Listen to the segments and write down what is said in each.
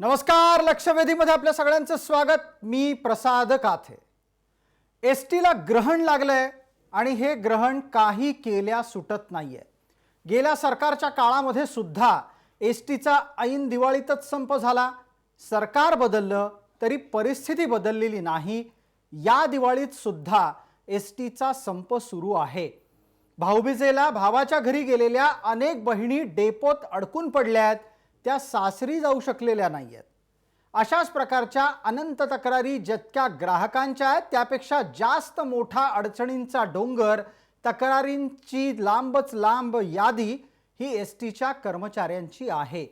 नमस्कार, लक्षवेधीमध्ये आपल्या सगळ्यांचं स्वागत। मी प्रसाद काथे। एसटीला ग्रहण लागलंय आणि हे ग्रहण काही केल्या सुटत नाहीये। गेल्या सरकारच्या काळामध्ये सुद्धा एसटीचा ऐन दिवाळीतच संप झाला। सरकार बदललं तरी परिस्थिती बदललेली नाही। या दिवाळीत सुद्धा एसटीचा संप सुरू आहे। भाऊबीजेला भावाच्या घरी गेलेल्या अनेक बहिणी डेपोत अडकून पडल्यात, त्या सासरी जाऊ शकलेल्या नाहीयेत। अशाच प्रकारच्या अनंत तक्रारी जितक्या ग्राहकांच्या आहेत त्यापेक्षा जास्त मोठा अडचणींचा डोंगर, तक्रारींची लांबच लांब यादी ही एसटीच्या कर्मचाऱ्यांची आहे।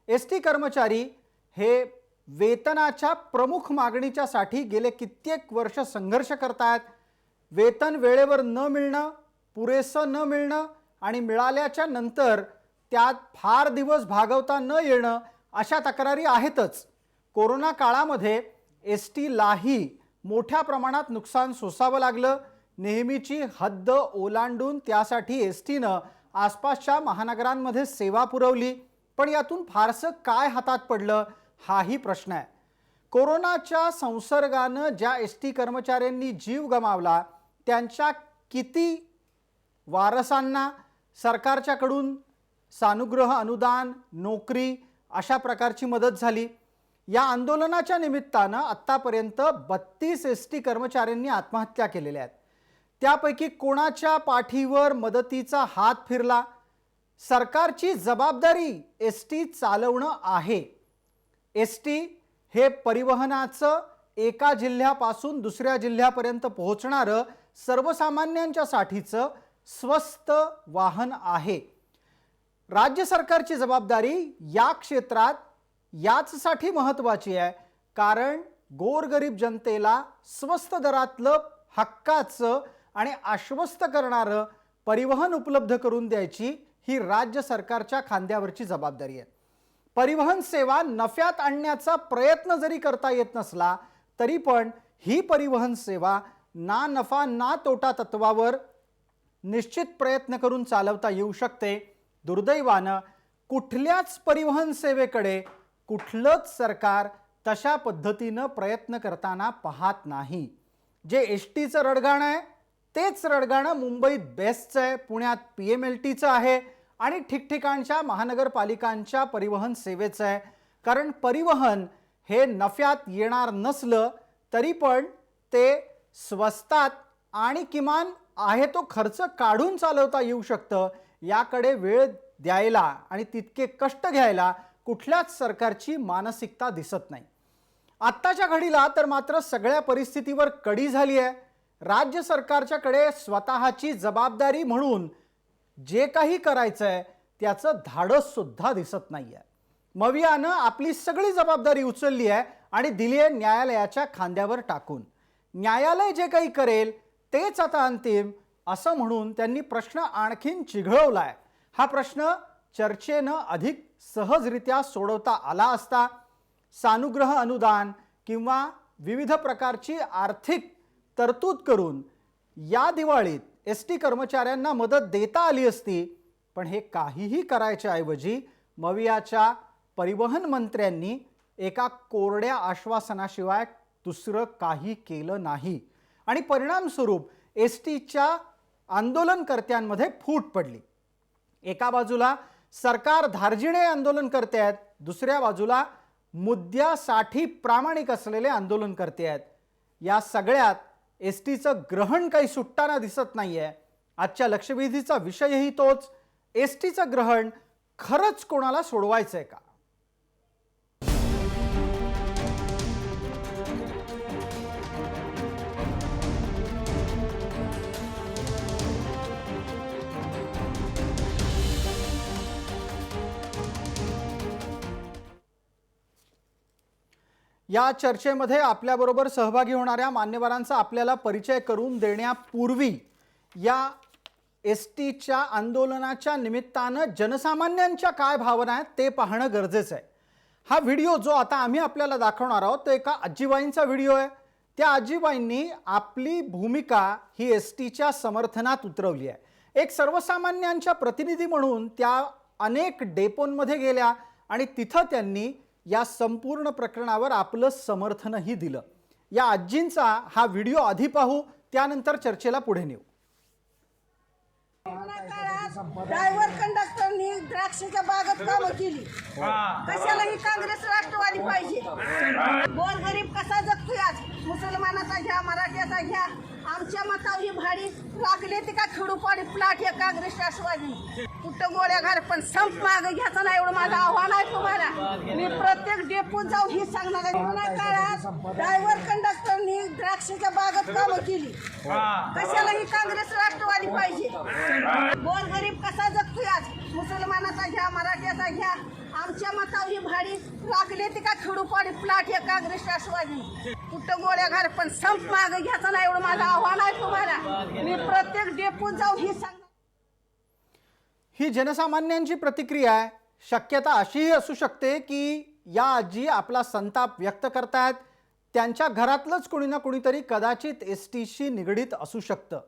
एसटी कर्मचारी हे वेतनाच्या प्रमुख मागणीच्या साठी गेले कित्येक वर्ष संघर्ष करतात। वेतन वेळेवर न मिळणं, पुरेसं न मिळणं आणि मिळाल्याच्या नंतर त्यात फार दिवस भागवता न येणं अशा तक्रारी आहेतच। कोरोना काळामध्ये एसटीलाही मोठ्या प्रमाणात नुकसान सोसावं लागलं। नेहमीची हद्द ओलांडून त्यासाठी एसटीनं आसपासच्या महानगरांमध्ये सेवा पुरवली, पण यातून फारसं काय हातात पडलं हाही प्रश्न आहे। कोरोनाच्या संसर्गानं ज्या एसटी कर्मचाऱ्यांनी जीव गमावला त्यांच्या किती वारसांना सरकारच्याकडून सानुग्रह अनुदान, नोकरी अशा प्रकारची मदत झाली। या आंदोलनाच्या निमित्तानं आतापर्यंत 32 एसटी कर्मचाऱ्यांनी आत्महत्या केलेल्या आहेत। त्यापैकी कोणाच्या पाठीवर मदतीचा हात फिरला? सरकारची जबाबदारी एसटी चालवणं आहे। एसटी हे परिवहनाचं एका जिल्ह्यापासून दुसऱ्या जिल्ह्यापर्यंत पोहोचणारं सर्वसामान्यांच्या साठीचं स्वस्त वाहन आहे। राज्य सरकारची जबाबदारी या क्षेत्रात याचसाठी महत्त्वाची आहे, कारण गोरगरीब जनतेला स्वस्त दरातलं हक्काचं आणि आश्वस्त करणारं परिवहन उपलब्ध करून द्यायची ही राज्य सरकारच्या खांद्यावरची जबाबदारी आहे। परिवहन सेवा नफ्यात आणण्याचा प्रयत्न जरी करता येत नसला तरी पण ही परिवहन सेवा ना नफा ना तोटा तत्वावर निश्चित प्रयत्न करून चालवता येऊ शकते। दुर्दैवानं कुठल्याच परिवहन सेवेकडे कुठलंच सरकार तशा पद्धतीनं प्रयत्न करताना पाहत नाही। जे एसटीचं रडगाणं आहे तेच रडगाणं मुंबईत बेस्टचं आहे, पुण्यात PMLTचं आहे आणि ठिकठिकाणच्या महानगरपालिकांच्या परिवहन सेवेचं आहे। कारण परिवहन हे नफ्यात येणार नसलं तरी पण ते स्वस्तात आणि किमान आहे तो खर्च काढून चालवता येऊ शकतं, याकडे वेळ द्यायला आणि तितके कष्ट घ्यायला कुठल्याच सरकारची मानसिकता दिसत नाही। आत्ताच्या घडीला तर मात्र सगळ्या परिस्थितीवर कडी झाली आहे। राज्य सरकारच्याकडे स्वतःची जबाबदारी म्हणून जे काही करायचं आहे त्याचं धाडस सुद्धा दिसत नाही आहे। मवियानं आपली सगळी जबाबदारी उचलली आहे आणि दिली आहे न्यायालयाच्या खांद्यावर टाकून। न्यायालय जे काही करेल तेच आता अंतिम असं म्हणून त्यांनी प्रश्न आणखीन चिघळवलाय। हा प्रश्न चर्चेनं अधिक सहजरित्या सोडवता आला असता। सानुग्रह अनुदान किंवा विविध प्रकारची आर्थिक तरतूद करून या दिवाळीत एसटी कर्मचाऱ्यांना मदत देता आली असती, पण हे काहीही करायच्या ऐवजी मवियाच्या परिवहन मंत्र्यांनी एका कोरड्या आश्वासनाशिवाय दुसरं काही केलं नाही आणि परिणामस्वरूप एसटीच्या आंदोलनकर्त्यांमध्ये फूट पडली। एका बाजूला सरकार धार्जिणे आंदोलन करते आहेत, दुसऱ्या बाजूला मुद्द्यासाठी प्रामाणिक असलेले आंदोलन करते आहेत। या सगळ्यात एसटीचं ग्रहण काही सुटताना दिसत नाहीये। आजच्या लक्षवेधीचा विषयही तोच, एसटीचं ग्रहण खरंच कोणाला सोडवायचंय का? या चर्चेमध्ये आपल्याबरोबर सहभागी होणाऱ्या मान्यवरांचा आपल्याला परिचय करून देण्यापूर्वी या एसटीच्या आंदोलनाच्या निमित्तानं जनसामान्यांच्या काय भावना आहेत ते पाहणं गरजेचं आहे। हा व्हिडिओ जो आता आम्ही आपल्याला दाखवणार आहोत तो एका आजीबाईंचा व्हिडिओ आहे। त्या आजीबाईंनी आपली भूमिका ही एसटीच्या समर्थनात उतरवली आहे। एक सर्वसामान्यांच्या प्रतिनिधी म्हणून त्या अनेक डेपोंमध्ये गेल्या आणि तिथं त्यांनी या संपूर्ण प्रकरणावर आपलं समर्थनही दिलं। या आजींचा हा व्हिडिओ आधी पाहू, त्यानंतर चर्चेला पुढे नेऊ। ड्रायव्हर कंडक्टरनी द्राक्षाच्या बागेत कामं केली, कशाला ही काँग्रेस राष्ट्रवादी पाहिजे? गोरगरीब कसा जगतोय आज? मुसलमानाचा घ्या, मराठ्याचा घ्या, आमच्या मतावर ही भाडी लागले ती का खेडूपाडी प्लाट या काँग्रेस राष्ट्रवादी कुठं गोळ्या घाल, पण संप मागे घ्यायचं नाही एवढं माझं आव्हान आहे तुम्हाला। मी प्रत्येक डेपोत जाऊन ही सांगणार आहे, कोरोना काळात ड्रायव्हर कंडक्टरनी द्राक्षाच्या बागेत कामं केली, कशाला ही काँग्रेस राष्ट्रवादी पाहिजे? गोरगरीब कसा जगतोय आज? मुसलमानाचा घ्या, मराठ्याचा घ्या, आमच्या मतावर ही भाडी लागले ती का खेडूपाडी प्लाट या काँग्रेस राष्ट्रवादी कुठं गोळ्या घाल, पण संप मागे घ्यायचं नाही एवढं माझं आव्हान आहे तुम्हाला। मी प्रत्येक डेपोत जाऊन ही सांगणार। ही जनसामान्यांची प्रतिक्रिया आहे। शक्यता अशीही असू शकते की या आजी आपला संताप व्यक्त करतायत, त्यांच्या घरातलंच कोणी ना कोणीतरी कदाचित एसटीशी निगडीत असू शकतं।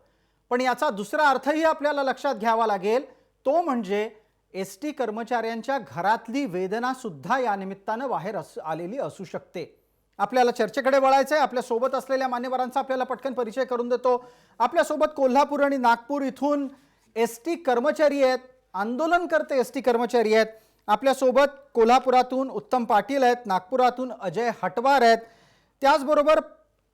पण याचा दुसरा अर्थही आपल्याला लक्षात घ्यावा लागेल, तो म्हणजे एसटी कर्मचाऱ्यांच्या घरातली वेदना सुद्धा या निमित्तानं बाहेर आलेली असू शकते। आपल्याला चर्चेकडे वळायचं आहे। आपल्या सोबत असलेल्या मान्यवरांचा आपल्याला पटकन परिचय करून देतो। आपल्या सोबत कोल्हापूर आणि नागपूर इथून एसटी कर्मचारी आहेत, आंदोलनकर्ते एसटी कर्मचारी आहेत। आपल्या सोबत कोल्हापुरातून उत्तम पाटील आहेत, नागपुरातून अजय हटवार आहेत, त्याचबरोबर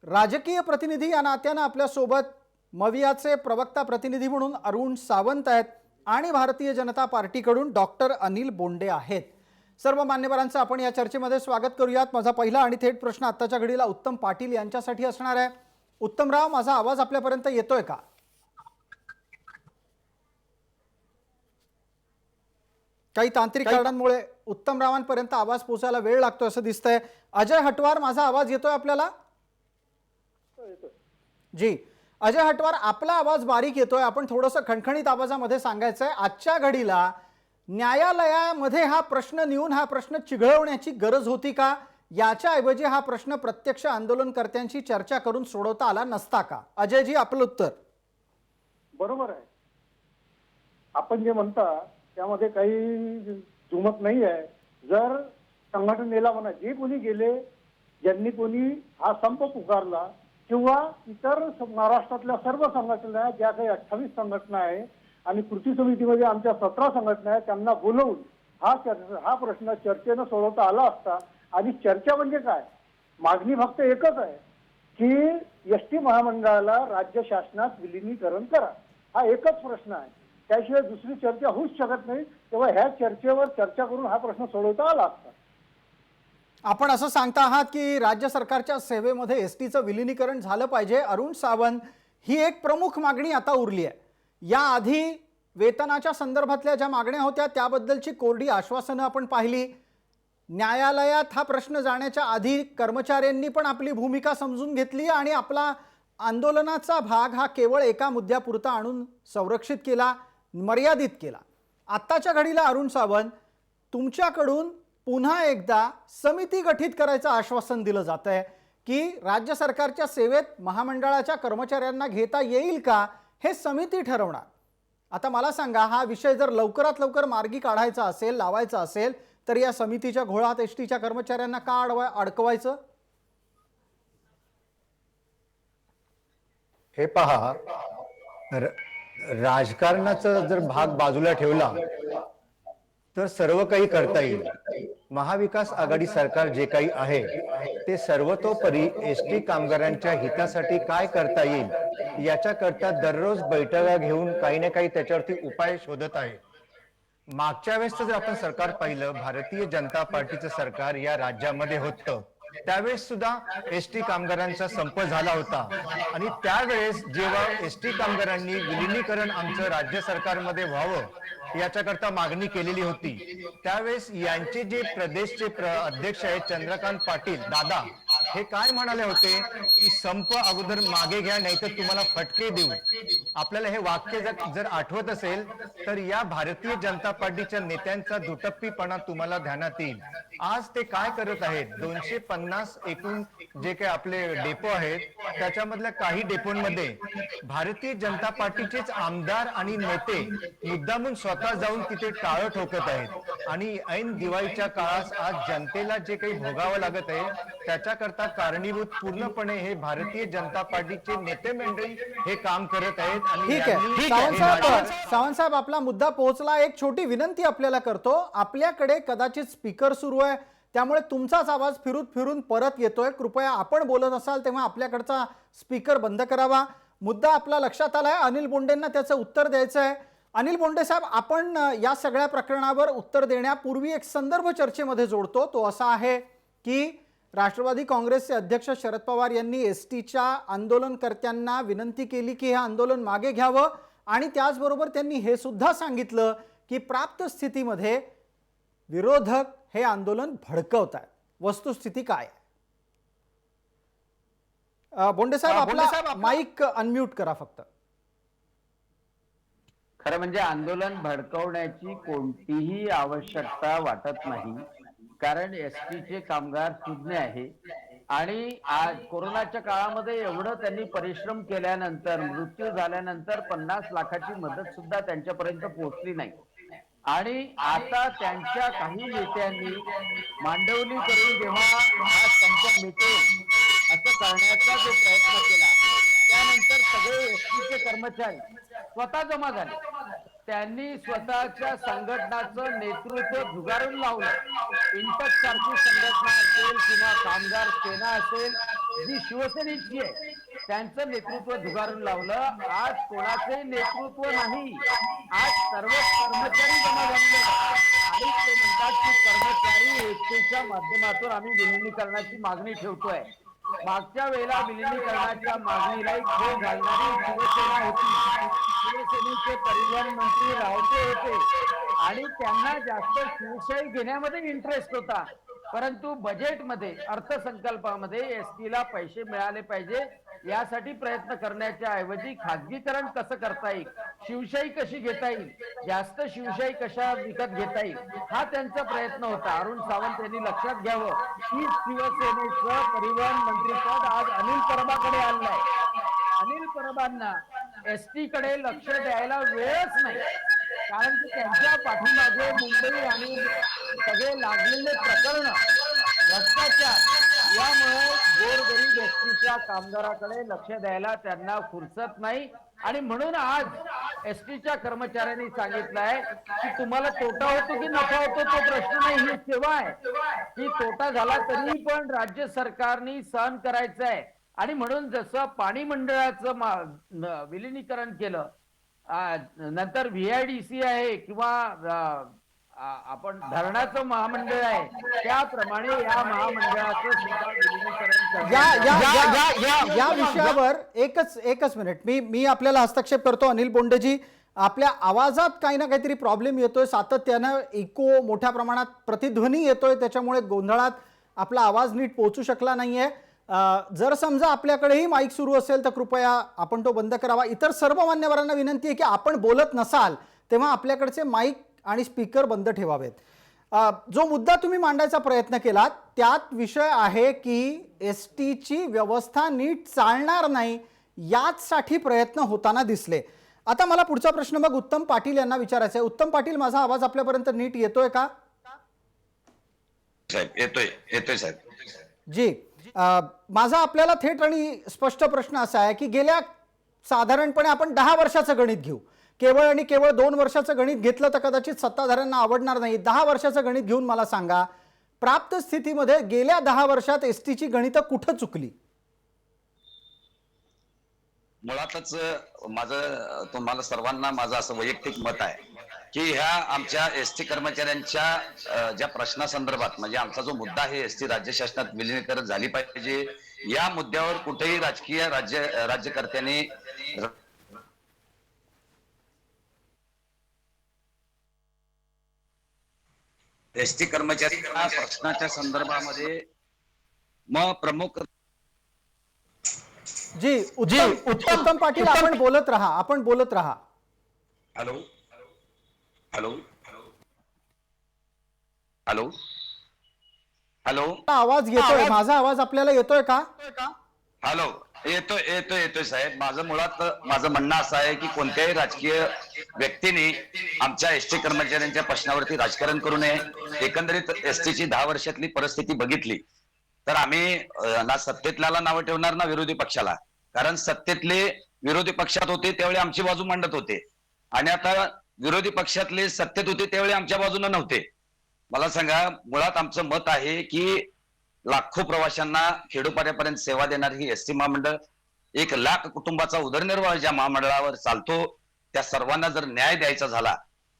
राजकीय प्रतिनिधी या नात्यानं आपल्या सोबत मवियाचे प्रवक्ता प्रतिनिधी म्हणून अरुण सावंत आहेत आणि भारतीय जनता पार्टीकडून डॉक्टर अनिल बोंडे आहेत। सर्व मान्यवरांचं आपण या चर्चेमध्ये स्वागत करूयात। माझा पहिला आणि थेट प्रश्न आत्ताच्या घडीला उत्तम पाटील यांच्यासाठी असणार आहे। उत्तमराव, माझा आवाज आपल्यापर्यंत येतोय का? काही तांत्रिक कारणांमुळे उत्तमरावांपर्यंत आवाज पोहोचायला वेळ लागतो असं दिसतंय। अजय हटवार, माझा आवाज येतोय आपल्याला? जी अजय हटवार, आपला आवाज बारीक येतोय, आपण थोडंसं खणखणीत आवाजामध्ये सांगायचंय। आजच्या घडीला न्यायालयामध्ये हा प्रश्न नेऊन हा प्रश्न चिघळवण्याची गरज होती का? याच्या ऐवजी हा प्रश्न प्रत्यक्ष आंदोलनकर्त्यांशी चर्चा करून सोडवता आला नसता का? अजयजी, आपलं उत्तर? बरोबर आहे, आपण जे म्हणता त्यामध्ये काही जुमत नाही आहे। जर संघटनेला म्हणा, जे कोणी गेले, ज्यांनी कोणी हा संप पुकारला किंवा इतर महाराष्ट्रातल्या सर्व संघटना, ज्या काही 28 संघटना आहे आणि कृती समितीमध्ये आमच्या 17 संघटना आहेत, त्यांना बोलवून हा प्रश्न चर्चेनं सोडवता आला असता। आणि चर्चा म्हणजे काय, मागणी फक्त एकच आहे की एसटी महामंडळाला राज्य शासनात विलिनीकरण करा, हा एकच प्रश्न आहे। त्याशिवाय दुसरी चर्चा होऊच शकत नाही। तेव्हा ह्या चर्चेवर चर्चा करून हा प्रश्न सोडवता आला असता। आपण असं सांगता आहात की राज्य सरकारच्या सेवेमध्ये एसटीचं विलिनीकरण झालं पाहिजे। अरुण सावंत, ही एक प्रमुख मागणी आता उरली आहे। याआधी वेतनाच्या संदर्भातल्या ज्या मागण्या होत्या त्याबद्दलची कोरडी आश्वासनं आपण पाहिली। न्यायालयात हा प्रश्न जाण्याच्या आधी कर्मचाऱ्यांनी पण आपली भूमिका समजून घेतली आणि आपला आंदोलनाचा भाग हा केवळ एका मुद्द्यापुरता आणून संरक्षित केला, मर्यादित केला। आत्ताच्या घडीला अरुण सावंत, तुमच्याकडून पुन्हा एकदा समिती गठीत करायचं आश्वासन दिलं जातंय की राज्य सरकारच्या सेवेत महामंडळाच्या कर्मचाऱ्यांना घेता येईल का हे समिती ठरवणार। आता मला सांगा, हा विषय जर लवकरात लवकर मार्गी काढायचा असेल, लावायचा असेल, तर या समितीच्या घोळात एसटीच्या कर्मचाऱ्यांना का अडकवायचं? हे पहा, राजकारणाचा जर भाग बाजूला ठेवला तर सर्व काही करता येईल। महाविकास आघाडी सरकार जे काही आहे ते सर्वतोपरी एसटी कामगारांच्या हितासाठी काय करता येईल याच्याकरता दररोज बैठका घेऊन काही ना काही त्याच्यावरती उपाय शोधत आहे। मागच्या वेळेस जर आपण सरकार पाहिलं, भारतीय जनता पार्टीचं सरकार या राज्यामध्ये होतं, त्यावेळेस सुद्धा एसटी कामगारांचा संप झाला होता आणि त्यावेळेस जेव्हा एसटी कामगारांनी विलिनीकरण आमचं राज्य सरकारमध्ये व्हावं याच्याकरता मागणी केलेली होती, त्यावेळेस यांचे जे प्रदेशचे अध्यक्ष आहेत चंद्रकांत पाटील दादा, हे काय म्हणाले होते की संप अगोदर मागे घ्या नाही तर तुम्हाला फटके देऊ. आपल्याला हे वाक्य जर आठवत असेल तर या भारतीय जनता पार्टीच्या नेत्यांचा दुटप्पीपणा तुम्हाला ध्यानात येईल. आज ते काय करत आहेत, 250 एकूण जे काही आपले डेपो आहेत त्याच्यामधल्या काही डेपोंमध्ये भारतीय जनता पार्टीचेच आमदार आणि नेते मुद्दामून स्वतः जाऊन तिथे टाळं ठोकत आहेत आणि ऐन दिवाळीच्या काळात आज जनतेला जे काही भोगावं लागत आहे त्याच्याकरता कारणीभूत पूर्णपणे हे भारतीय जनता पार्टीचे नेते मंडळी हे काम करत आहेत. आणि ठीक आहे सावंत साहेब, आपला मुद्दा पोहोचला. एक छोटी विनंती आपल्याला करतो, आपल्याकडे कदाचित स्पीकर सुरू आहे त्यामुळे तुमचाच आवाज फिरून परत येतोय. कृपया आपण बोलत असाल तेव्हा आपल्याकडचा स्पीकर बंद करावा. मुद्दा आपला लक्षात आलाय, अनिल बोंडेंना त्याचं उत्तर द्यायचं आहे. अनिल बोंडे साहेब, आपण या सगळ्या प्रकरणावर उत्तर देण्यापूर्वी एक संदर्भ चर्चेमध्ये जोडतो. तो असा आहे की राष्ट्रवादी काँग्रेसचे अध्यक्ष शरद पवार यांनी एसटीच्या आंदोलनकर्त्यांना विनंती केली की हे आंदोलन मागे घ्यावं आणि त्याचबरोबर त्यांनी हे सुद्धा सांगितलं की प्राप्त स्थितीमध्ये विरोधक हे आंदोलन भडकवत आहेत. वस्तुस्थिती काय आहे? बोंडे साहेब, आपला माईक अनम्यूट करा फक्त. खरं म्हणजे आंदोलन भडकवण्याची कोणतीही आवश्यकता वाटत नाही, कारण एसटीचे कामगार सुज्ञ आहे आणि आज कोरोनाच्या काळामध्ये एवढं त्यांनी परिश्रम केल्यानंतर मृत्यू झाल्यानंतर 50 लाखाची मदत सुद्धा त्यांच्यापर्यंत पोहोचली नाही. आणि आता त्यांच्या काही नेत्यांनी मांडवली करून जेव्हा हा संप मिटेल असं करण्याचा जो प्रयत्न केला त्यानंतर सगळे एसटीचे कर्मचारी स्वतः जमा झाले. त्यांनी स्वतःच्या संघटनाचं नेतृत्व झुगारून लावलं. इंटक सारखी संघटना असेल किंवा कामगार सेना असेल जी शिवसेनेची आहे त्यांचं नेतृत्व झुगारून लावलं. आज कोणाचे नेतृत्व नाही, आज सर्व कर्मचारी जमा झाले आणि ते म्हणतात की कर्मचारी एसटीच्या माध्यमातून आम्ही विलिनीकरणाची मागणी ठेवतोय. मागच्या वेळेला विलिनीकरणाच्या मागणीला खो घालणारी शिवसेना होती. शिवसेनेचे परिवहन मंत्री रावते होते आणि त्यांना जास्त शिवशाही घेण्यामध्ये इंटरेस्ट होता. परंतु बजेटमध्ये अर्थसंकल्पामध्ये एसटीला पैसे मिळाले पाहिजे यासाठी प्रयत्न करण्याच्या ऐवजी खाजगीकरण कसं करता येईल, शिवशाही कशी घेता येईल, जास्त शिवशाही कशा विकत घेता येईल हा त्यांचा प्रयत्न होता. अरुण सावंत यांनी लक्षात घ्यावं की शिवसेनेचं परिवहन मंत्रीपद आज अनिल परबाकडे आलंय. अनिल परबांना एसटी कडे लक्ष द्यायला वेळच नाही, कारण की त्यांच्या पाठीमागे मुंबई आणि सगळे लागलेले प्रकरण भ्रष्टाचार यामुळे गोरगरीब एसटीच्या कामगाराकडे लक्ष द्यायला त्यांना फुरसत नाही. आणि म्हणून आज एसटीच्या कर्मचाऱ्यांनी सांगितलंय की तुम्हाला तोटा होतो की नफा होतो तो प्रश्न नाही, ही सेवा आहे. की तोटा झाला तरी पण राज्य सरकारने सहन करायचं आहे. आणि म्हणून जसं पाणी मंडळाचं विलिनीकरण केलं, नंतर व्हीआयडीसी आहे किंवा आपण धरणाचं महामंडळ आहे त्याप्रमाणे या महामंडळाचं सुद्धा विलिनीकरण या विषयावर एकच मिनिट मी आपल्याला हस्तक्षेप करतो. अनिल बोंडेजी, आपल्या आवाजात काही ना काहीतरी प्रॉब्लेम येतोय, सातत्यानं इको मोठ्या प्रमाणात प्रतिध्वनी येतोय, त्याच्यामुळे गोंधळात आपला आवाज नीट पोहोचू शकला नाहीये. जर समजा आपल्याकडेही माईक सुरू असेल तर कृपया आपण तो बंद करावा. इतर सर्व मान्यवरांना विनंती आहे की आपण बोलत नसाल तेव्हा आपल्याकडचे माईक आणि स्पीकर बंद ठेवावेत. जो मुद्दा तुम्ही मांडायचा प्रयत्न केलात त्यात विषय आहे की एसटीची व्यवस्था नीट चालणार नाही याचसाठी प्रयत्न होताना दिसले. आता मला पुढचा प्रश्न मग उत्तम पाटील यांना विचारायचा आहे. उत्तम पाटील, माझा आवाज आपल्यापर्यंत नीट येतोय का? साहेब येतोय साहेब. जी, माझा आपल्याला थेट आणि स्पष्ट प्रश्न असा आहे की गेल्या साधारणपणे आपण 10 वर्षाचं गणित घेऊ. केवळ आणि केवळ 2 वर्षाचं गणित घेतलं तर कदाचित सत्ताधाऱ्यांना आवडणार नाही. 10 वर्षाचं गणित घेऊन मला सांगा, प्राप्त स्थितीमध्ये गेल्या 10 वर्षात एसटीची गणितं कुठं चुकली? मुळातच माझं तुम्हाला सर्वांना माझं असं वैयक्तिक मत आहे की ह्या आमच्या एसटी कर्मचाऱ्यांच्या ज्या प्रश्नासंदर्भात म्हणजे आमचा जो मुद्दा आहे एसटी राज्य शासनात विलीनीकरण झाली पाहिजे या मुद्द्यावर कुठेही राजकीय राज्यकर्त्यांनी एसटी कर्मचारी प्रश्नाच्या संदर्भामध्ये मग प्रमुख जी उत्तम पाटील, आपण बोलत राहा. हॅलो हॅलो हॅलो हॅलो आवाज येतोय, माझा आवाज आपल्याला येतोय का? हॅलो, येतोय साहेब. माझं म्हणणं असं आहे की कोणत्याही राजकीय व्यक्तीने आमच्या एसटी कर्मचाऱ्यांच्या प्रश्नावरती राजकारण करू नये. एकंदरीत एसटीची 10 वर्षातली परिस्थिती बघितली तर आम्ही ना सत्तेतल्याला नावं ठेवणार ना विरोधी पक्षाला. कारण सत्तेतले विरोधी पक्षात होते त्यावेळी आमची बाजू मांडत होते आणि आता विरोधी पक्षातले सत्तेत होते त्यावेळी आमच्या बाजूने नव्हते. मला सांगा, मुळात आमचं मत आहे की लाखो प्रवाशांना खेडोपाड्यापर्यंत सेवा देणारी ही एसटी महामंडळ, 1 लाख कुटुंबाचा उदरनिर्वाह ज्या महामंडळावर चालतो त्या सर्वांना जर न्याय द्यायचा झाला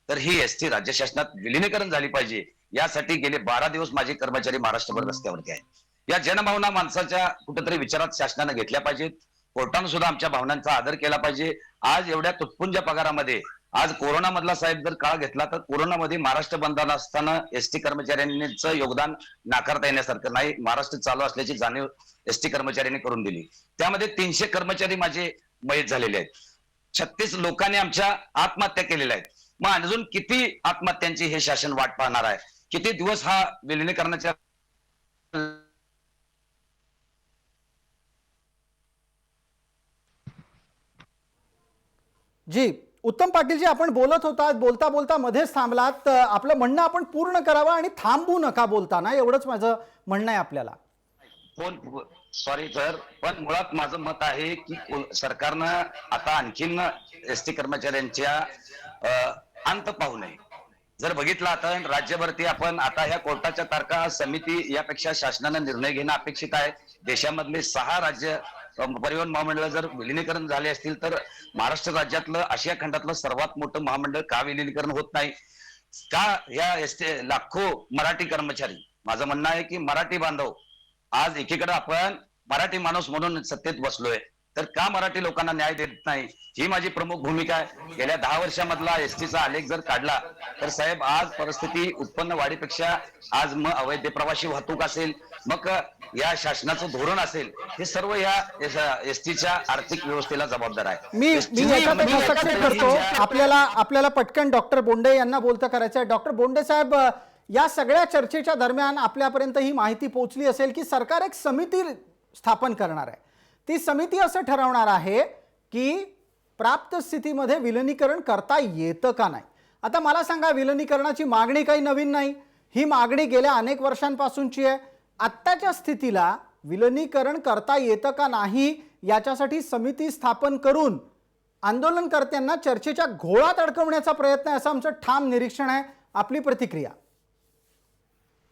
तर ही एसटी राज्य शासनात विलिनीकरण झाली पाहिजे. यासाठी गेले 12 दिवस माझे कर्मचारी महाराष्ट्रभर रस्त्यावरती आहेत. या जनभावना माणसाच्या कुठेतरी विचारात शासनाने घेतल्या पाहिजेत. कोर्टाने सुद्धा आमच्या भावनांचा आदर केला पाहिजे. आज एवढ्या तुटपुंज पगारामध्ये, आज कोरोना मधला साहेब जर काळ घेतला तर कोरोनामध्ये महाराष्ट्र बंद असताना एसटी कर्मचाऱ्यांचं योगदान नाकारता येण्यासारखं नाही. महाराष्ट्र चालू असल्याची जाणीव एसटी कर्मचाऱ्यांनी करून दिली. त्यामध्ये 300 कर्मचारी माझे मयत झालेले आहेत. 36 लोकांनी आमच्या आत्महत्या केलेल्या आहेत. मग अजून किती आत्महत्यांची हे शासन वाट पाहणार आहे? किती दिवस हा विलिनीकरणाच्या जी उत्तम पाटीलजी, आपण बोलत होता, बोलता बोलता मध्येच थांबलात. आपलं म्हणणं आपण पूर्ण करावं आणि थांबू नका बोलताना, एवढंच माझं म्हणणं आहे आपल्याला. सॉरी सर, पण मुळात माझं मत आहे की सरकारनं आता आणखीन एसटी कर्मचाऱ्यांच्या अंत पाहू नये. जर बघितलं आता राज्यभरती आपण आता ह्या कोर्टाच्या तारखा समिती यापेक्षा शासनानं निर्णय घेणं अपेक्षित आहे. देशामधले 6 राज्य परिवहन महामंडळ जर विलिनीकरण झाले असतील तर महाराष्ट्र राज्यातलं, आशिया खंडातलं सर्वात मोठं महामंडळ का विलिनीकरण होत नाही का? या एसटी लाखो मराठी कर्मचारी, माझं म्हणणं आहे की मराठी बांधव, आज एकीकडे आपण मराठी माणूस म्हणून सत्तेत बसलोय तर का मराठी लोकांना न्याय देत नाही? ही माझी प्रमुख भूमिका आहे. गेल्या 10 वर्षामधला एसटीचा आलेख जर काढला तर साहेब आज परिस्थिती उत्पन्न वाढीपेक्षा आज मग अवैध प्रवासी वाहतूक असेल, मग या शासनाचं धोरण असेल, हे सर्व या एसटीच्या आर्थिक व्यवस्थेला जबाबदार आहे. मी याच्यात एक हस्तक्षेप करतो. आपल्याला पटकन डॉक्टर बोंडे यांना बोलतं करायचं आहे. डॉक्टर बोंडे साहेब, या सगळ्या चर्चेच्या दरम्यान आपल्यापर्यंत ही माहिती पोहोचली असेल की सरकार एक समिती स्थापन करणार आहे. ती समिती असं ठरवणार आहे की प्राप्त स्थितीमध्ये विलिनीकरण करता येतं का नाही. आता मला सांगा, विलिनीकरणाची मागणी काही नवीन नाही. ही मागणी गेल्या अनेक वर्षांपासूनची आहे. आत्ताच्या स्थितीला विलिनीकरण करता येतं का नाही याच्यासाठी समिती स्थापन करून आंदोलनकर्त्यांना चर्चेच्या घोळात अडकवण्याचा प्रयत्न आहे, असं आमचं ठाम निरीक्षण आहे. आपली प्रतिक्रिया?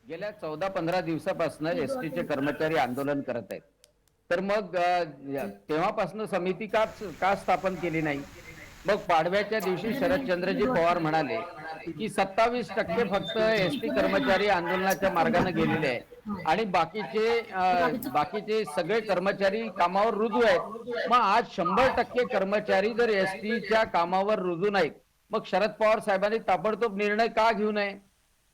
गेल्या 14-15 दिवसापासून एसटीचे कर्मचारी आंदोलन करत आहेत. तर मग तेव्हापासून समिती का स्थापन केली नाही? मग पाडव्याच्या दिवशी शरदचंद्रजी पवार म्हणाले की 27% फक्त एसटी कर्मचारी आंदोलनाच्या मार्गाने गेलेले आहेत आणि बाकीचे सगळे कर्मचारी कामावर रुजू आहेत. मग आज 100% कर्मचारी जर एसटीच्या कामावर रुजू नाहीत, मग शरद पवार साहेबांनी ताबडतोब निर्णय का घेऊ नये?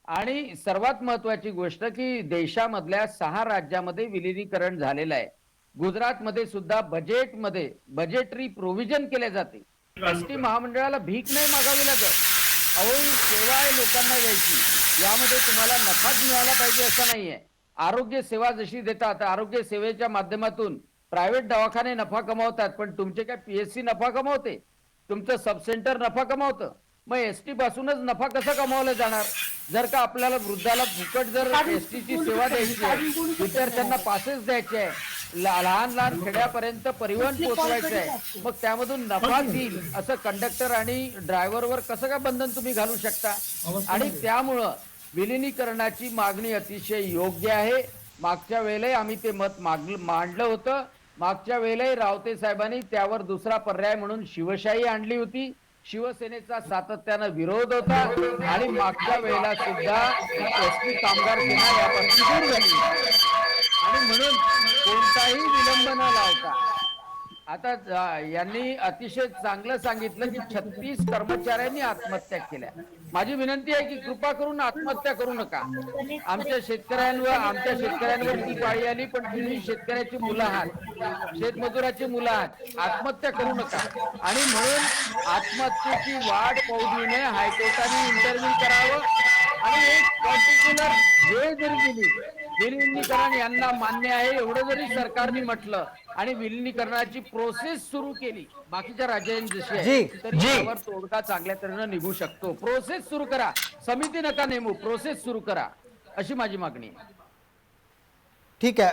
आणि सर्वात महत्वाची गोष्ट की देशामधल्या 6 राज्यामध्ये विलिनीकरण झालेलं आहे. गुजरातमध्ये सुद्धा बजेटरी प्रोव्हिजन केले जाते. एसटी महामंडळाला भीक नाही मागावी लागत. अहो, ही सेवा आहे लोकांना द्यायची, यामध्ये तुम्हाला नफाच मिळाला पाहिजे असं नाहीये. आरोग्य सेवा जशी देतात, आरोग्य सेवेच्या माध्यमातून प्रायव्हेट दवाखाने नफा कमावतात, पण तुमचे काय पीएससी नफा कमावते? तुमचं सब सेंटर नफा कमावतं? मग एसटी पासूनच नफा कसा कमावला जाणार? जर का आपल्याला वृद्धाला फुकट जर एसटीची सेवा द्यायची आहे, विद्यार्थ्यांना पासेस द्यायचे आहे, लहान खेड्यापर्यंत परिवहन पोहोचवायचं आहे, मग त्यामधून नफा येईल असं कंडक्टर आणि ड्रायव्हरवर कसं काय बंधन तुम्ही घालू शकता? आणि त्यामुळं विलिनीकरणाची मागणी अतिशय योग्य आहे. मागच्या वेळेलाही आम्ही ते मत मांडलं होतं. मागच्या वेळेलाही रावते साहेबांनी त्यावर दुसरा पर्याय म्हणून शिवशाही आणली होती. शिवसेनेचा सातत्यानं विरोध होता आणि मागच्या वेळेला सुद्धा एसटी कामगार सेना यापासून दूर झाली. आणि म्हणून कोणताही विलंब न लावता आता यांनी अतिशय चांगलं सांगितलं की 36 कर्मचाऱ्यांनी आत्महत्या केल्या. माझी विनंती आहे की कृपा करून आत्महत्या करू नका. आमच्या शेतकऱ्यांवर ती पाळी आली, पण तुम्ही शेतकऱ्याची मुलं आहात, शेतमजुराची मुलं आहात, आत्महत्या करू नका. आणि म्हणून आत्महत्येची वाढ पाहू देऊ नये, हायकोर्टाने इंटरव्ह्यू करावं आणि एक पर्टिक्युलर वेळ जरी दिली. विलिनीकरण यांना मान्य आहे एवढं जरी सरकारने म्हटलं आणि विलिनीकरणाची प्रोसेस सुरू केली बाकीच्या राज्यांनी जशी आहे, तर यावर तोडगा चांगल्या तऱ्हेने निघू शकतो. प्रोसेस सुरू करा, समिती नका नेमू, प्रोसेस सुरू करा, अशी माझी मागणी आहे. ठीक आहे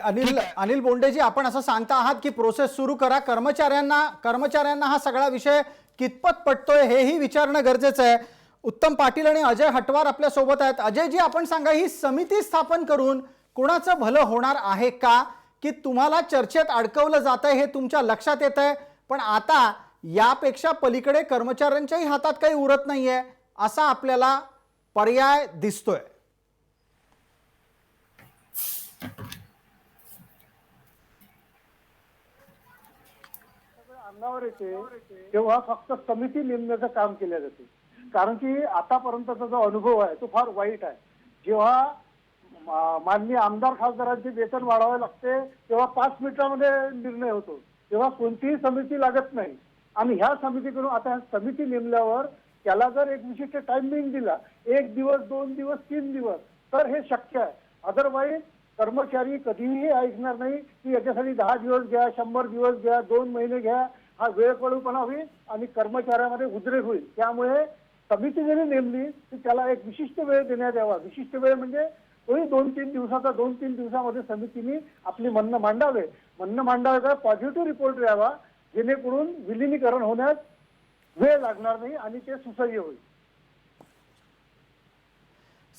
अनिल बोंडेजी, आपण असं सांगता आहात की प्रोसेस सुरू करा. कर्मचाऱ्यांना हा सगळा विषय कितपत पटतोय हेही विचारणं गरजेचं आहे. उत्तम पाटील आणि अजय हटवार आपल्या सोबत आहेत. अजयजी, आपण सांगा, ही समिती स्थापन करून कुणाचं भलं होणार आहे का, की तुम्हाला चर्चेत अडकवलं जात आहे हे तुमच्या लक्षात येत आहे, पण आता यापेक्षा पलीकडे कर्मचाऱ्यांच्याही हातात काही उरत नाहीये असा आपल्याला पर्याय दिसतोय? अंगावर येते तेव्हा फक्त समिती नेमण्याचं काम केलं जाते. कारण की आतापर्यंतचा जो अनुभव आहे तो फार वाईट आहे. जेव्हा माननीय आमदार खासदारांचे वेतन वाढवावे लागते तेव्हा 5 मिनिटांमध्ये निर्णय होतो, तेव्हा कोणतीही समिती लागत नाही. आणि ह्या समितीकडून आता समिती नेमल्यावर त्याला जर एक विशिष्ट टायमिंग दिला, 1 दिवस 2 दिवस 3 दिवस, तर हे शक्य आहे. अदरवाईज कर्मचारी कधीही ऐकणार नाही की याच्यासाठी 10 दिवस घ्या, 100 दिवस घ्या, 2 महिने घ्या. हा वेळपळूपणा होईल आणि कर्मचाऱ्यामध्ये उद्रेक होईल. त्यामुळे समिती जरी नेमली तर त्याला एक विशिष्ट वेळ देण्यात यावा. विशिष्ट वेळ म्हणजे तोही 2-3 दिवसाचा, 2-3 दिवसामध्ये समितीने आपली म्हणणं मांडावे. म्हणणं मांडावे, पॉझिटिव्ह रिपोर्ट द्यावा, जेणेकरून विलिनीकरण होण्यास वेळ लागणार नाही आणि ते सुसह्य होईल.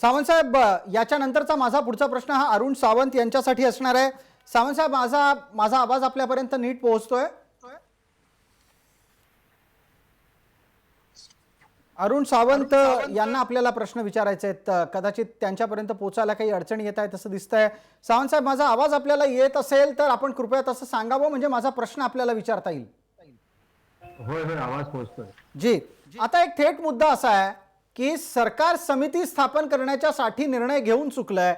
सावंत साहेब, याच्या नंतरचा माझा पुढचा प्रश्न हा अरुण सावंत यांच्यासाठी असणार आहे. सावंत साहेब, माझा आवाज आपल्यापर्यंत नीट पोहोचतोय? अरुण सावंत यांना आपल्याला प्रश्न विचारायचे आहेत, कदाचित त्यांच्यापर्यंत पोहोचायला काही अडचणी येत आहेत असं दिसतंय. सावंत साहेब, माझा आवाज आपल्याला येत असेल तर आपण कृपया तसं सांगावं, म्हणजे माझा प्रश्न आपल्याला विचारता येईल. होय होय, आवाज पोहोचतोय. जी, आता एक थेट मुद्दा असा आहे की सरकार समिती स्थापन करण्याच्यासाठी निर्णय घेऊन चुकलंय.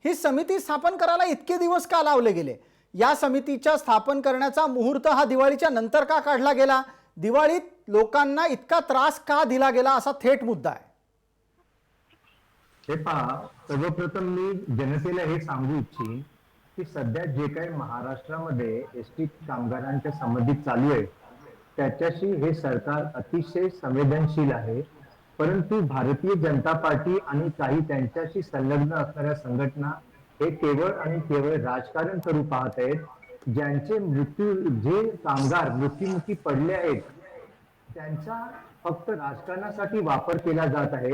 ही समिती स्थापन करायला इतके दिवस का लावले गेले? या समितीच्या स्थापन करण्याचा मुहूर्त हा दिवाळीच्या नंतर का काढला गेला? दिवाळीत लोकांना इतका त्रास का दिला गेला, असा थेट मुद्दा आहे. हे पहा, सर्वप्रथम मी जनतेला हे सांगू इच्छिन की सध्या जे काही महाराष्ट्रामध्ये एसटी कामगारांच्या संबंधित चालू आहे त्याच्याशी हे सरकार अतिशय संवेदनशील आहे. परंतु भारतीय जनता पार्टी आणि काही त्यांच्याशी संलग्न असणाऱ्या संघटना हे केवळ आणि केवळ राजकारण करू पाहत आहेत. जे कामगार मृत्युमुखी पडले आहेत त्यांचा फक्त राजकारणासाठी वापर केला जात आहे.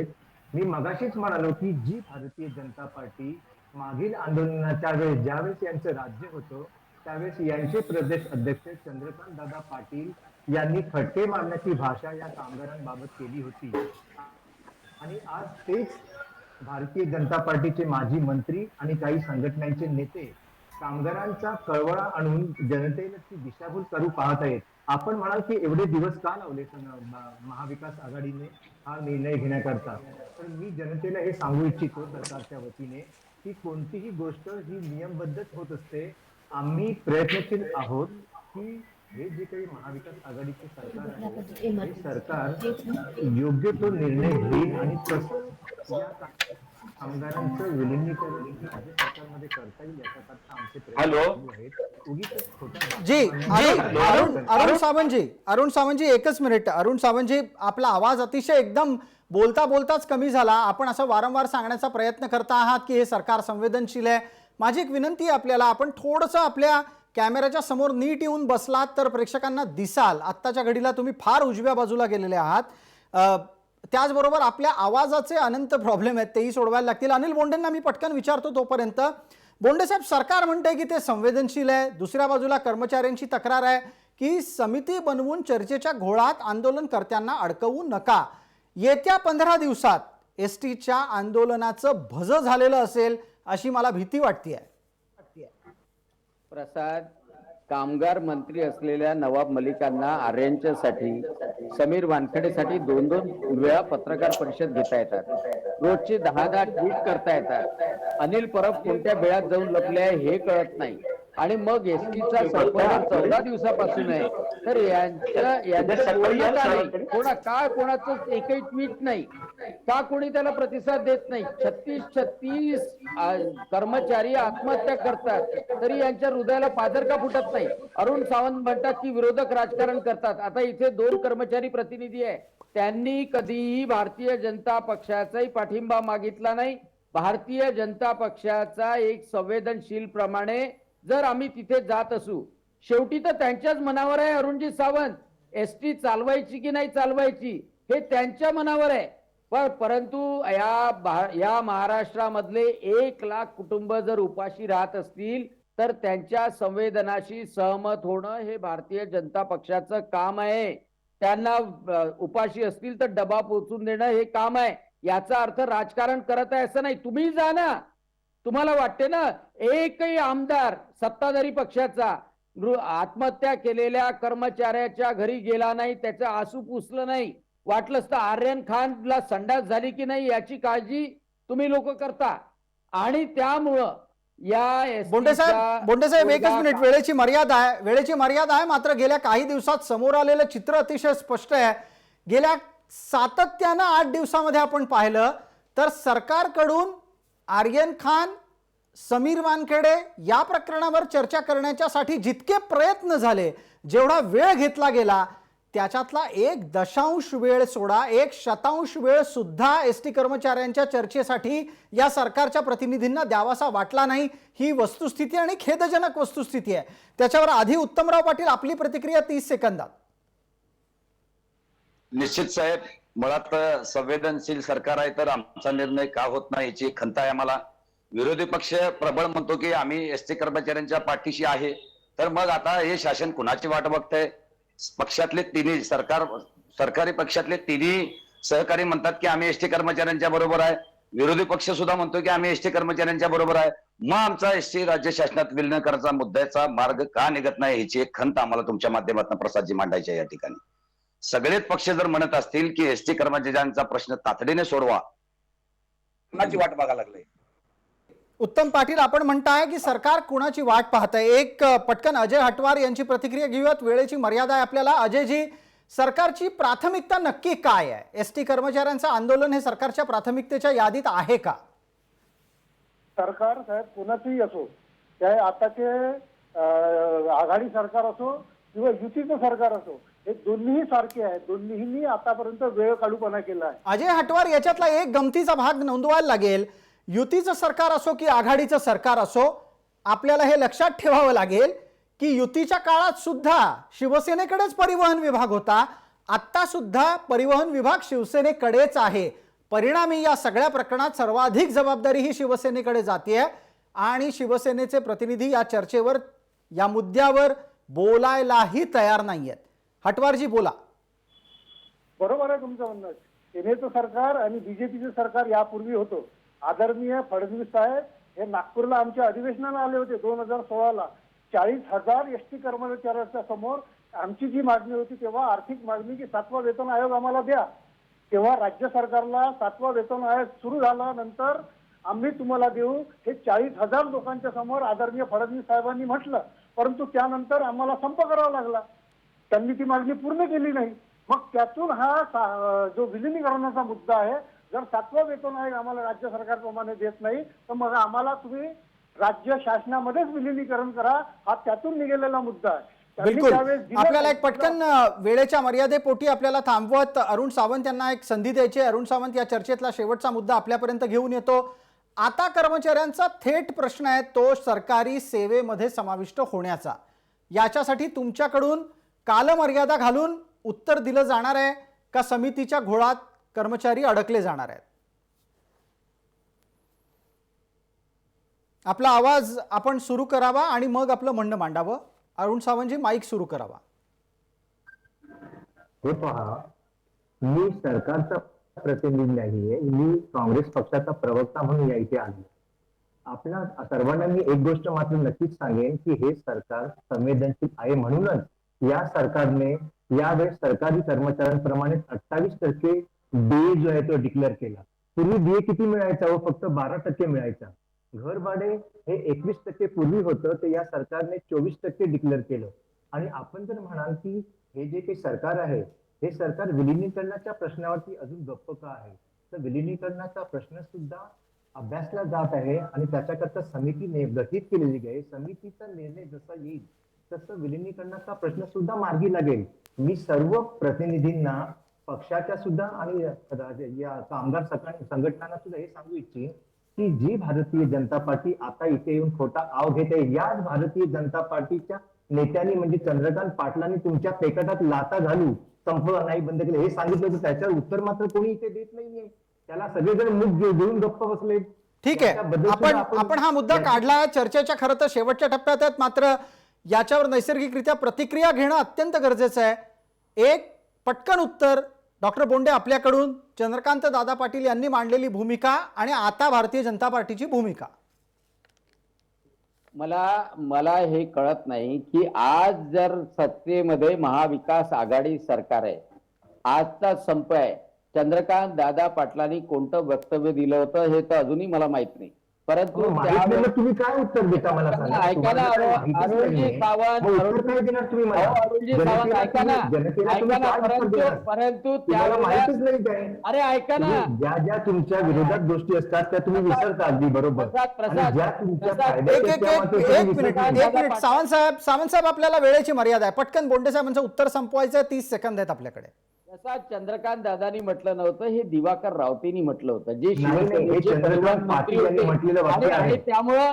मी मगाशीच म्हणालो की जी भारतीय जनता पार्टी मागील आंदोलनाच्या वेळेस ज्यावेळेस यांचं राज्य होतं त्यावेळेस यांचे प्रदेश अध्यक्ष चंद्रकांत दादा पाटील यांनी फटके मारण्याची भाषा या कामगारांबाबत केली होती. आणि आज तेच भारतीय जनता पार्टीचे माजी मंत्री आणि काही संघटनांचे नेते कामगारांचा कळवळा आणून जनतेला ती दिशाभूल करू पाहत आहेत. आपण म्हणाल की एवढे दिवस का लावले महाविकास आघाडीने हा निर्णय घेण्याकरता, तर मी जनतेला हे सांगू इच्छितो सरकारच्या वतीने की कोणतीही गोष्ट ही नियमबद्धच होत असते. आम्ही प्रयत्नशील आहोत की हे जे काही महाविकास आघाडीचे सरकार आहे हे सरकार योग्य तो निर्णय घेईल आणि तसं या कामगारांचं विलिनीकरण राज्य सरकारमध्ये करता येईल याच्याकरता आमचे प्रयत्न चालू आहेत. उगीच खोटा जी, अरुण सावंतजी, एकच मिनिट. अरुण सावंतजी, आपला आवाज अतिशय एकदम बोलता बोलताच कमी झाला. आपण असं वारंवार सांगण्याचा प्रयत्न करता आहात की हे सरकार संवेदनशील आहे. माझी एक विनंती आहे आपल्याला, आपण थोडंसं आपल्या कॅमेऱ्याच्या समोर नीट येऊन बसलात तर प्रेक्षकांना दिसाल. आत्ताच्या घडीला तुम्ही फार उजव्या बाजूला गेलेले आहात. त्याचबरोबर आपल्या आवाजाचे अनंत प्रॉब्लेम आहेत, तेही सोडवायला लागतील. अनिल बोंडेंना मी पटकन विचारतो तोपर्यंत. बोंडे साहेब, सरकार म्हणते की ते संवेदनशील आहे, दुसऱ्या बाजूला कर्मचाऱ्यांची तक्रार आहे की समिती बनवून चर्चेच्या घोळात आंदोलनकर्त्यांना अडकवू नका. येत्या 15 दिवसात एसटीच्या आंदोलनाचं भजं झालेलं असेल अशी मला भीती वाटते. प्रसाद, कामगार मंत्री असलेल्या नवाब मलिकांना आर्यांच्यासाठी समीर वानखेडेसाठी 2-2 वेळा पत्रकार परिषद घेता येतात, रोजची 10-10 ट्विट करता येतात. अनिल परब कोणत्या बेळात जाऊन लपले आहे हे कळत नाही. आणि मग एसटीचा संप जर 14 दिवसापासून आहे तर यांचं बोलणं का नाही? कोणाचं एकही ट्विट नाही का? कोणी त्याला प्रतिसाद देत नाही? 36 कर्मचारी आत्महत्या करतात तरी यांच्या हृदयाला पाझर का फुटत नाही? अरुण सावंत म्हणतात की विरोधक राजकारण करतात. आता इथे 2 कर्मचारी प्रतिनिधी आहे, त्यांनी कधीही भारतीय जनता पक्षाचाही पाठिंबा मागितला नाही. भारतीय जनता पक्षाचा एक संवेदनशील प्रमाणे जर आम्ही तिथे जात असू, शेवटी तर त्यांच्याच मनावर आहे अरुणजी सावंत, एसटी चालवायची की नाही चालवायची हे त्यांच्या मनावर आहे. परंतु या महाराष्ट्रामधले 1 लाख कुटुंब जर उपाशी राहत असतील तर त्यांच्या संवेदनाशी सहमत होणं हे भारतीय जनता पक्षाचं काम आहे. त्यांना उपाशी असतील तर डबा पोचून देणं हे काम आहे. याचा अर्थ राजकारण करत आहे असं नाही. तुम्ही जा ना, तुम्हाला वाटते ना एकही आमदार सत्ताधारी पक्षाचा आत्महत्या केलेल्या कर्मचाऱ्याच्या घरी गेला नाही, त्याचं आसू पुसलं नाही, वाटलंच तर आर्यन खानला संडास झाली की नाही याची काळजी तुम्ही लोक करता. आणि त्यामुळं या बोंडे साहेब एकच मिनिट, वेळेची मर्यादा आहे. मात्र गेल्या काही दिवसात समोर आलेलं चित्र अतिशय स्पष्ट आहे. गेल्या सातत्यानं 8 दिवसामध्ये आपण पाहिलं तर सरकारकडून आर्यन खान, समीर वानखेडे या प्रकरणावर चर्चा करण्यासाठी जितके प्रयत्न झाले, जेवढा वेळ घेतला गेला, त्याच्यातला 1 वेळ सोडा, 1 वेळ सुद्धा एसटी कर्मचाऱ्यांच्या चर्चेसाठी या सरकारच्या प्रतिनिधींना द्यावासा वाटला नाही. ही वस्तुस्थिती आणि खेदजनक वस्तुस्थिती आहे. त्याच्यावर आधी उत्तमराव पाटील आपली प्रतिक्रिया 30 सेकंदात. निश्चित साहेब, मुळात संवेदनशील सरकार आहे तर आमचा निर्णय का होत नाही याची खंत आहे आम्हाला. विरोधी पक्ष प्रबळ म्हणतो की आम्ही एसटी कर्मचाऱ्यांच्या पाठीशी आहे, तर मग आता हे शासन कुणाची वाट बघतंय? पक्षातले तिन्ही सरकारी पक्षातले तिन्ही सहकारी म्हणतात की आम्ही एसटी कर्मचाऱ्यांच्या बरोबर आहे. विरोधी पक्ष सुद्धा म्हणतो की आम्ही एसटी कर्मचाऱ्यांच्या बरोबर आहे. मग आमचा एसटी राज्य शासनात विलीन करायचा मुद्द्याचा मार्ग का निघत नाही याची एक खंत आम्हाला तुमच्या माध्यमातून प्रसादजी मांडायची आहे या ठिकाणी. सगळेच पक्ष जर म्हणत असतील की एसटी कर्मचाऱ्यांचा प्रश्न तातडीने सोडवा, कुणाची वाट बघायला लागले? उत्तम पाटील, आपण म्हणताय की सरकार कुणाची वाट पाहतंय. एक पटकन अजय हटवार यांची प्रतिक्रिया घेऊयात, वेळेची मर्यादा आहे आपल्याला. अजयजी, सरकारची प्राथमिकता नक्की काय आहे? एसटी कर्मचाऱ्यांचं आंदोलन हे सरकारच्या प्राथमिकतेच्या यादीत आहे का? सरकार साहेब कोणाचंही असो, चाहे आताचे आघाडी सरकार असो किंवा युतीचं सरकार असो, हे दोन्ही सारखे आहेत. दोन्हींनी आतापर्यंत वेळ काढूपणा केला आहे. अजय हटवार, याच्यातला एक गमतीचा भाग नोंदवायला लागेल. युतीचं सरकार असो की आघाडीचं सरकार असो, आपल्याला हे लक्षात ठेवावं लागेल की युतीच्या काळात सुद्धा शिवसेनेकडेच परिवहन विभाग होता. आता सुद्धा परिवहन विभाग शिवसेनेकडेच आहे. परिणामी या सगळ्या प्रकरणात सर्वाधिक जबाबदारी ही शिवसेनेकडे जाते आणि शिवसेनेचे प्रतिनिधी या चर्चेवर, या मुद्द्यावर बोलायलाही तयार नाहीयेत. हटवारजी बोला. बरोबर आहे तुमचं म्हणणं. सेनेचं सरकार आणि बीजेपीचं सरकार यापूर्वी होतं. आदरणीय फडणवीस साहेब हे नागपूरला आमच्या अधिवेशनाला आले होते 2016ला. 40,000 एसटी कर्मचाऱ्यांच्या समोर आमची जी मागणी होती तेव्हा आर्थिक मागणी की 7वा वेतन आयोग आम्हाला द्या. तेव्हा राज्य सरकारला 7वा वेतन आयोग सुरू झाल्यानंतर आम्ही तुम्हाला देऊ हे 40,000 लोकांच्या समोर आदरणीय फडणवीस साहेबांनी म्हटलं. परंतु त्यानंतर आम्हाला संप करावा लागला. त्यांनी ती मागणी पूर्ण केली नाही. मग त्यातून हा जो विलिनीकरणाचा मुद्दा आहे, जर 7वा वेतन आयोग आम्हाला राज्य सरकारप्रमाणे देत नाही तर मग आम्हाला तुम्ही राज्य शासनामध्येच विलिनीकरण करा, हा त्यातून निघालेला मुद्दा आहे. बिलकुल. आपल्याला एक पटकन वेळेच्या मर्यादेपोटी आपल्याला थांबवत अरुण सावंत यांना एक संधी द्यायची. अरुण सावंत, या चर्चेतला शेवटचा मुद्दा आपल्यापर्यंत घेऊन येतो. आता कर्मचाऱ्यांचा थेट प्रश्न आहे तो सरकारी सेवेमध्ये समाविष्ट होण्याचा. याच्यासाठी तुमच्याकडून कालमर्यादा घालून उत्तर दिलं जाणार आहे का समितीच्या घोळात कर्मचारी अडकले जाणार आहेत? आपला आवाज आपण सुरू करावा आणि मग आपलं म्हणणं मांडावं. अरुण सावंतजी, माईक सुरू करावा. हे पहा, मी सरकारचा प्रतिनिधी नाहीये, मी काँग्रेस पक्षाचा प्रवक्ता म्हणून या इथे आलो. आपल्या सर्वांना मी एक गोष्ट मात्र नक्कीच सांगेन की हे सरकार संवेदनशील आहे, म्हणूनच या सरकारने यावेळेस सरकारी कर्मचाऱ्यांप्रमाणे 28% डीए जो आहे तो डिक्लेअर केला. पूर्वी डीए किती मिळायचा व फक्त 12% मिळायचा. घर भाडे हे 21% पूर्वी होतं, ते या सरकारने 24% डिक्लेअर केलं. आणि आपण जर म्हणाल की हे जे काही सरकार आहे हे सरकार विलिनीकरणाच्या प्रश्नावरती अजून गप्प का आहे, तर विलिनीकरणाचा प्रश्न सुद्धा अभ्यासला जात आहे आणि त्याच्याकरता समिती गठीत केलेली आहे. समितीचा निर्णय जसा येईल तसं विलिनीकरणाचा प्रश्न सुद्धा मार्गी लागेल. मी सर्व प्रतिनिधींना पक्षाच्या सुद्धा आणि या कामगार संघटनांना सुद्धा हे सांगू इच्छिन की जी भारतीय जनता पार्टी आता इथे येऊन खोटा आव घेते, याच भारतीय जनता पार्टीच्या नेत्यांनी म्हणजे चंद्रकांत पाटलांनी तुमच्या पेकटात लाता घालू संप नाही बंद केले हे सांगितलं, तर त्याच्यावर उत्तर मात्र कोणी इथे देत नाहीये. त्याला सगळेजण मुख देऊन गप्प बसले. ठीक आहे, आपण हा मुद्दा काढला, चर्चेच्या खरं तर शेवटच्या टप्प्यात आहेत, मात्र याच्यावर नैसर्गिकरित्या प्रतिक्रिया घेणं अत्यंत गरजेचं आहे. एक पटकन उत्तर डॉक्टर बोंडे आपल्याकडून, चंद्रकांत दादा पाटील यांनी मांडलेली भूमिका आणि आता भारतीय जनता पार्टीची भूमिका. मला हे कळत नाही की आज जर सत्तेमध्ये महाविकास आघाडी सरकार आहे, आजचा संप आहे, चंद्रकांत दादा पाटलांनी कोणतं वक्तव्य दिलं होतं हे तर अजूनही मला माहित नाही, परंतु तुम्ही काय उत्तर देता मला सांगा. ऐका ना अरुणजी सावंत, ऐका ना परंतु माहितीच नाही काय. अरे ऐका ना, ज्या ज्या तुमच्या विरोधात गोष्टी असतात त्या तुम्ही विसरता अगदी बरोबर. ज्या तुमच्या एक मिनिट सावंत साहेब आपल्याला वेळेची मर्यादा आहे. पटकन बोंडे साहेबांचं उत्तर संपवायचं आहे, 30 सेकंद आहेत आपल्याकडे. जसा चंद्रकांत दादानी म्हटलं नव्हतं, हे दिवाकर रावतेनी म्हटलं होतं, जे चंद्रकांत पाटील यांनी म्हटलेलं वाक्य आहे. त्यामुळे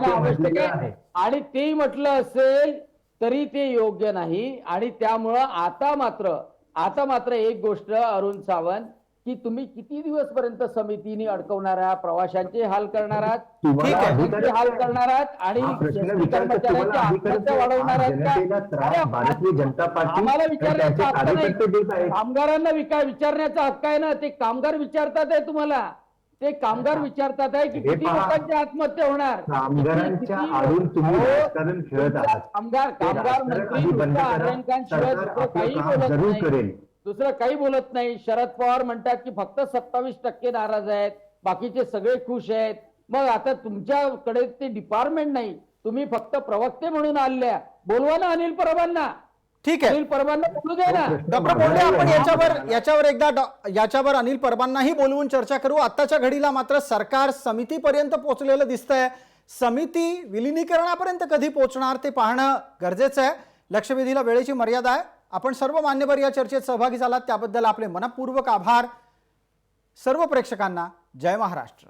आवश्यक आहे आणि ते म्हटलं असेल तरी ते योग्य नाही. आणि त्यामुळं आता मात्र एक गोष्ट अरुण सावंत, की तुम्ही किती दिवस पर्यंत समितीने अडकवणार आहात, प्रवाशांचे हाल करणार आहात, हाल करणार आहात आणि कर्मचाऱ्यांची आत्महत्या वाढवणार आहात. भारतीय जनता पार्टी आम्हाला विचारण्याचा हक्क नाही, कामगारांना विचारण्याचा हक्क आहे ना. ते कामगार विचारतात आहे तुम्हाला, ते कामगार विचारतात आहे की किती लोकांची आत्महत्या होणार. कामगारांच्या आडून तुम्ही राजकारण खेळत आहात. कामगार मंत्री दुसरं काही बोलत नाही. शरद पवार म्हणतात की फक्त 27% नाराज आहेत, बाकीचे सगळे खुश आहेत. मग आता तुमच्याकडे ते डिपार्टमेंट नाही, तुम्ही फक्त प्रवक्ते म्हणून आल्या. बोलवा ना अनिल परबांना. ठीक आहे, अनिल परबांना बोलू दे ना. डॉक्टर बोंडे, आपण याच्यावर एकदा अनिल परबांनाही बोलवून चर्चा करू. आताच्या घडीला मात्र सरकार समितीपर्यंत पोहोचलेलं दिसतंय. समिती विलिनीकरणापर्यंत कधी पोहोचणार ते पाहणं गरजेचं आहे. लक्षवेधीला वेळेची मर्यादा आहे. आपण सर्व मान्यवर या चर्चेत सहभागी झालात त्याबद्दल आपले मनपूर्वक आभार. सर्व प्रेक्षकांना जय महाराष्ट्र.